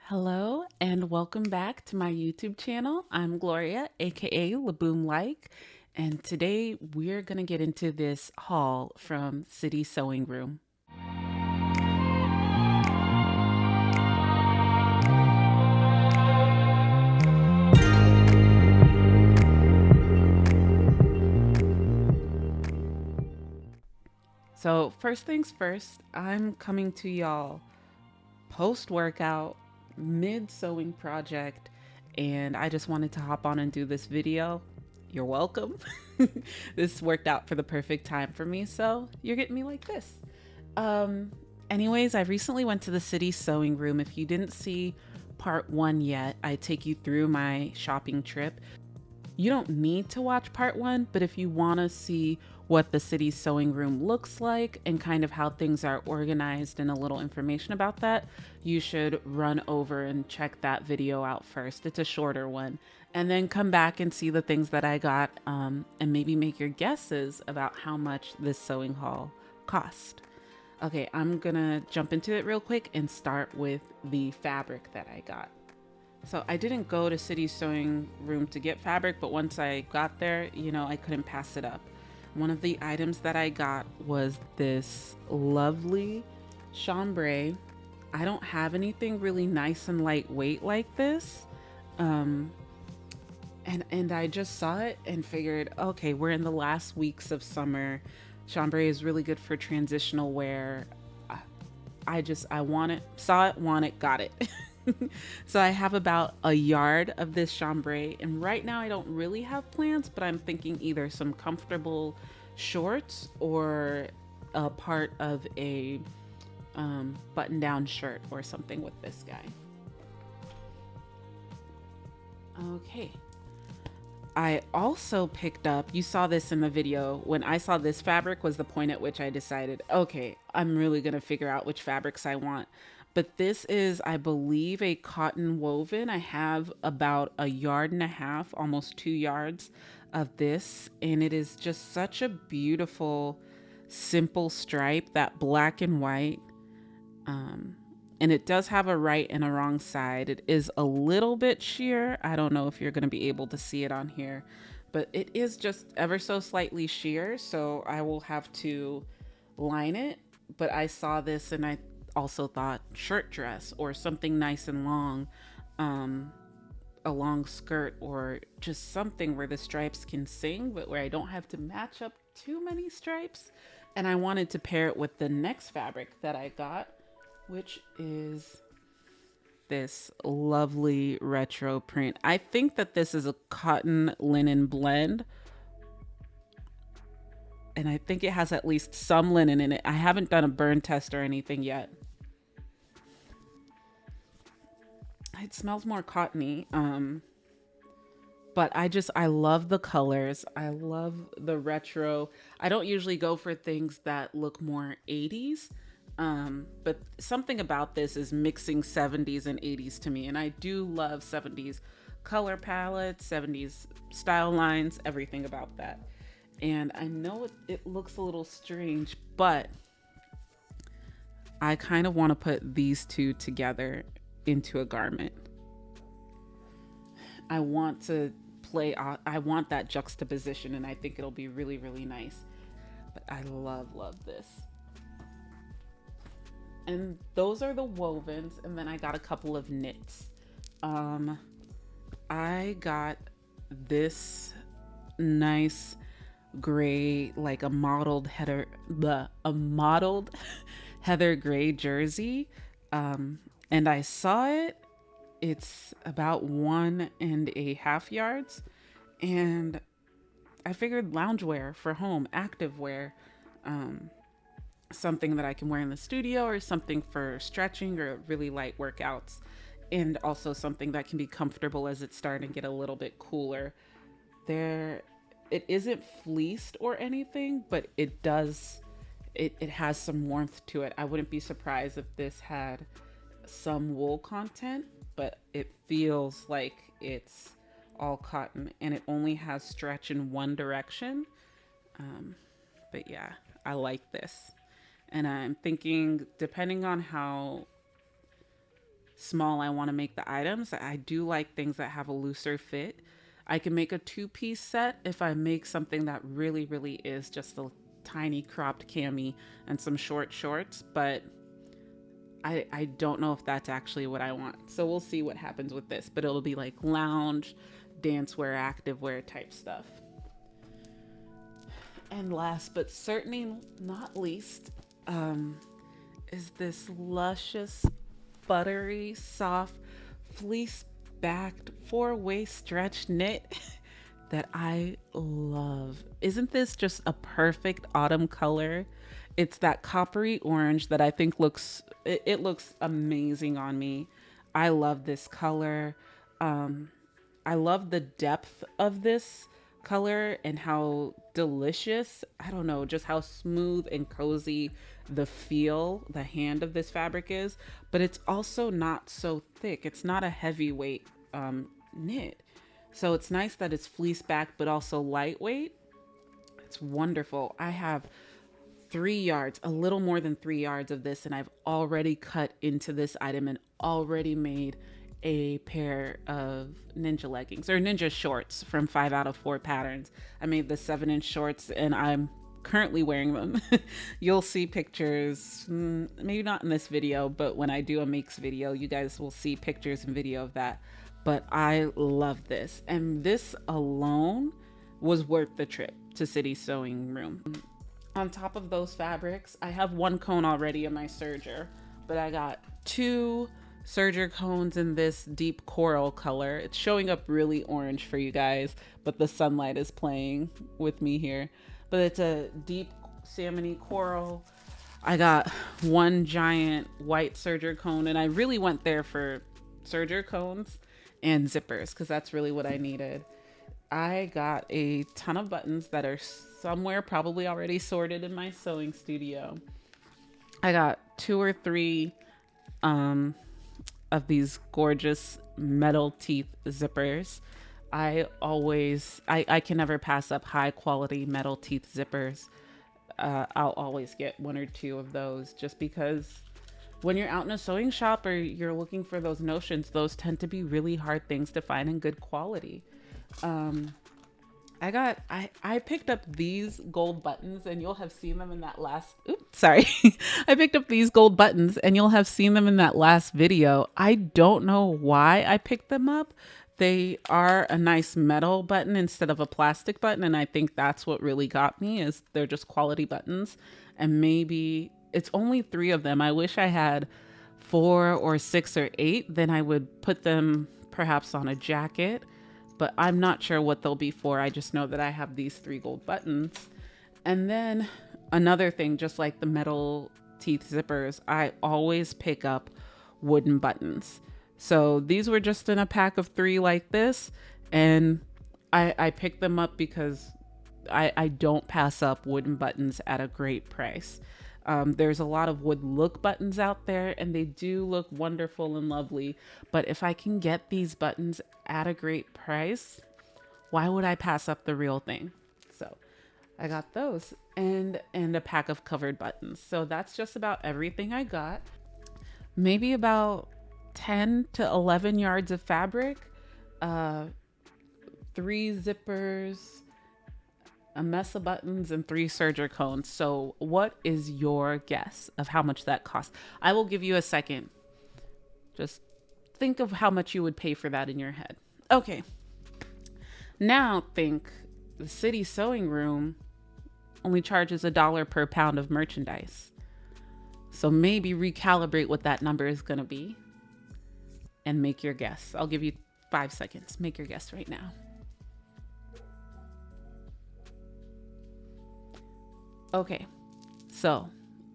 Hello and welcome back to my YouTube channel. I'm Gloria, aka Laboom Like, and today we're gonna get into this haul from City Sewing Room. So first things first, I'm coming to y'all post-workout, mid-sewing project, and I just wanted to hop on and do this video. You're welcome. This worked out for the perfect time for me, so you're getting me like this. Um, Anyways, I recently went to the City Sewing Room. If you didn't see part one yet, I take you through my shopping trip. You don't need to watch part one, but if you want to see what the City Sewing Room looks like and kind of how things are organized and a little information about that, you should run over and check that video out first. It's a shorter one. And then come back and see the things that I got, and maybe make your guesses about how much this sewing haul cost. Okay, I'm gonna jump into it real quick and start with the fabric that I got. So I didn't go to City Sewing Room to get fabric, but once I got there, I couldn't pass it up. One of the items that I got was this lovely chambray. I don't have anything really nice and lightweight like this. Um, and I just saw it and figured, okay, we're in the last weeks of summer. Chambray is really good for transitional wear. I want it, saw it, want it, got it. So I have about a yard of this chambray, and right now I don't really have plans, but I'm thinking either some comfortable shorts or a part of a button-down shirt or something with this guy. Okay. I also picked up, you saw this in the video, when I saw this fabric was the point at which I decided, okay, I'm really going to figure out which fabrics I want. But this is, I believe, a cotton woven. I have about a yard and a half, almost 2 yards of this. And it is just such a beautiful, simple stripe, that black and white. And it does have a right and a wrong side. It is a little bit sheer. I don't know if you're going to be able to see it on here, but it is just ever so slightly sheer. So I will have to line it. But I saw this and I also thought shirt dress or something nice and long, a long skirt, or just something where the stripes can sing, but where I don't have to match up too many stripes. And I wanted to pair it with the next fabric that I got, which is this lovely retro print. I think that this is a cotton linen blend, and I think it has at least some linen in it. I haven't done a burn test or anything yet. It smells more cottony, but I love the colors. I love the retro. I don't usually go for things that look more 80s. But something about this is mixing 70s and 80s to me. And I do love 70s color palettes, 70s style lines, everything about that. And I know it looks a little strange, but I kind of want to put these two together into a garment. I want to I want that juxtaposition, and I think it'll be really, really nice. But I love this. And those are the wovens, and then I got a couple of knits. I got this nice gray, like a modeled a modeled heather gray jersey, and I saw it. It's about 1.5 yards, and I figured loungewear for home, active wear. Something that I can wear in the studio, or something for stretching or really light workouts, and also something that can be comfortable as it's starting to get a little bit cooler. It isn't fleeced or anything, but it has some warmth to it. I wouldn't be surprised if this had some wool content, but it feels like it's all cotton, and it only has stretch in one direction. But yeah, I like this. And I'm thinking, depending on how small I want to make the items. I do like things that have a looser fit. I can make a 2-piece set if I make something that really, really is just a tiny cropped cami and some short shorts, but I don't know if that's actually what I want. So we'll see what happens with this, but it'll be like lounge, dance wear, active wear type stuff. And last but certainly not least, is this luscious, buttery, soft, fleece-backed 4-way stretch knit that I love. Isn't this just a perfect autumn color? It's that coppery orange that I think looks amazing on me. I love this color. I love the depth of this color and how delicious, I don't know, just how smooth and cozy the hand of this fabric is, but it's also not so thick. It's not a heavyweight knit. So it's nice that it's fleece back, but also lightweight. It's wonderful. I have 3 yards, a little more than 3 yards of this, and I've already cut into this item and already made a pair of ninja leggings or ninja shorts from 5 out of 4 patterns. I made the 7-inch shorts and I'm currently wearing them. You'll see pictures, maybe not in this video, but when I do a makes video, you guys will see pictures and video of that. But I love this, and this alone was worth the trip to City Sewing Room. On top of those fabrics, I have 1 cone already in my serger, but I got 2 serger cones in this deep coral color. It's showing up really orange for you guys, but the sunlight is playing with me here. But it's a deep salmony coral. I got 1 giant white serger cone, and I really went there for serger cones and zippers because that's really what I needed. I got a ton of buttons that are somewhere probably already sorted in my sewing studio. I got 2 or 3 of these gorgeous metal teeth zippers. I can never pass up high quality metal teeth zippers. I'll always get 1 or 2 of those just because when you're out in a sewing shop or you're looking for those notions, those tend to be really hard things to find in good quality. I picked up these gold buttons and you'll have seen them in that last, I picked up these gold buttons and you'll have seen them in that last video. I don't know why I picked them up. They are a nice metal button instead of a plastic button. And I think that's what really got me, is they're just quality buttons. And maybe it's only 3 of them. I wish I had 4 or 6 or 8, then I would put them perhaps on a jacket, but I'm not sure what they'll be for. I just know that I have these 3 gold buttons. And then another thing, just like the metal teeth zippers, I always pick up wooden buttons. So these were just in a pack of 3 like this, and I picked them up because I don't pass up wooden buttons at a great price. There's a lot of wood look buttons out there and they do look wonderful and lovely, but if I can get these buttons at a great price, why would I pass up the real thing? So I got those and a pack of covered buttons. So that's just about everything I got. Maybe about 10 to 11 yards of fabric, 3 zippers, a mess of buttons, and 3 serger cones. So what is your guess of how much that costs? I will give you a second. Just think of how much you would pay for that in your head. Okay. Now think the City Sewing Room only charges $1 per pound of merchandise. So maybe recalibrate what that number is going to be and make your guess. I'll give you 5 seconds. Make your guess right now. Okay, so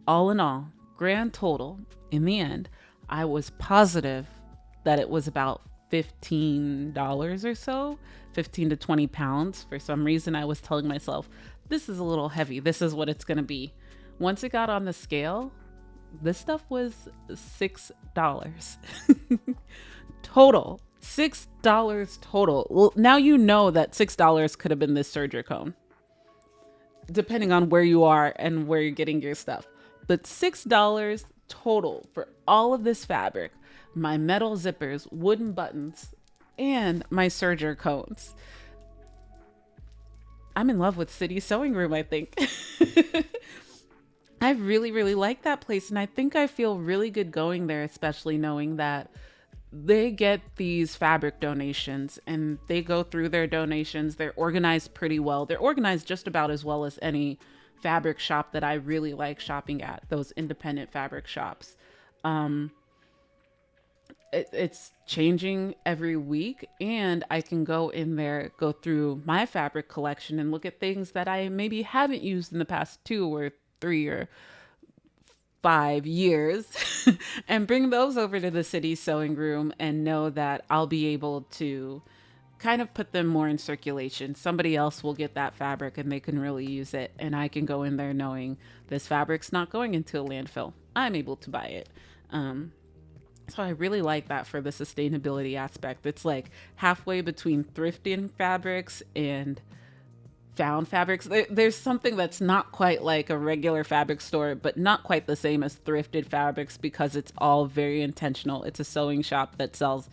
all in all, grand total, in the end, I was positive that it was about $15 or so, 15 to 20 pounds. For some reason, I was telling myself, this is a little heavy. This is what it's going to be. Once it got on the scale, this stuff was $6 total. $6 total. Well, now you know that $6 could have been this serger cone, depending on where you are and where you're getting your stuff. But $6 total for all of this fabric, my metal zippers, wooden buttons, and my serger cones. I'm in love with City Sewing Room, I think. I really, really like that place. And I think I feel really good going there, especially knowing that they get these fabric donations and they go through their donations. They're organized pretty well. They're organized just about as well as any fabric shop that I really like shopping at, those independent fabric shops. Um, it's changing every week, and I can go in there, go through my fabric collection and look at things that I maybe haven't used in the past 2 or 3 or 5 years and bring those over to the City Sewing Room and know that I'll be able to kind of put them more in circulation. Somebody else will get that fabric and they can really use it. And I can go in there knowing this fabric's not going into a landfill. I'm able to buy it. So I really like that for the sustainability aspect. It's like halfway between thrifting fabrics and found fabrics. There's something that's not quite like a regular fabric store, but not quite the same as thrifted fabrics because it's all very intentional. It's a sewing shop that sells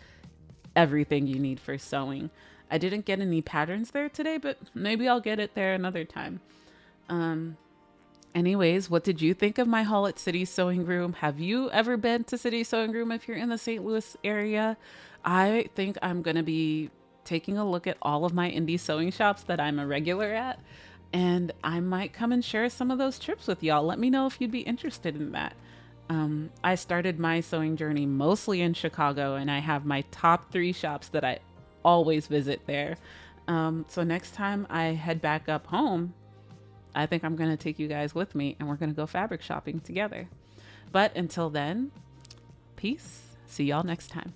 everything you need for sewing. I didn't get any patterns there today, but maybe I'll get it there another time. Anyways, what did you think of my haul at City Sewing Room? Have you ever been to City Sewing Room if you're in the St. Louis area? I think I'm going to be taking a look at all of my indie sewing shops that I'm a regular at, and I might come and share some of those trips with y'all. Let me know if you'd be interested in that. I started my sewing journey mostly in Chicago, and I have my top 3 shops that I always visit there. So next time I head back up home, I think I'm going to take you guys with me and we're going to go fabric shopping together. But until then, peace. See y'all next time.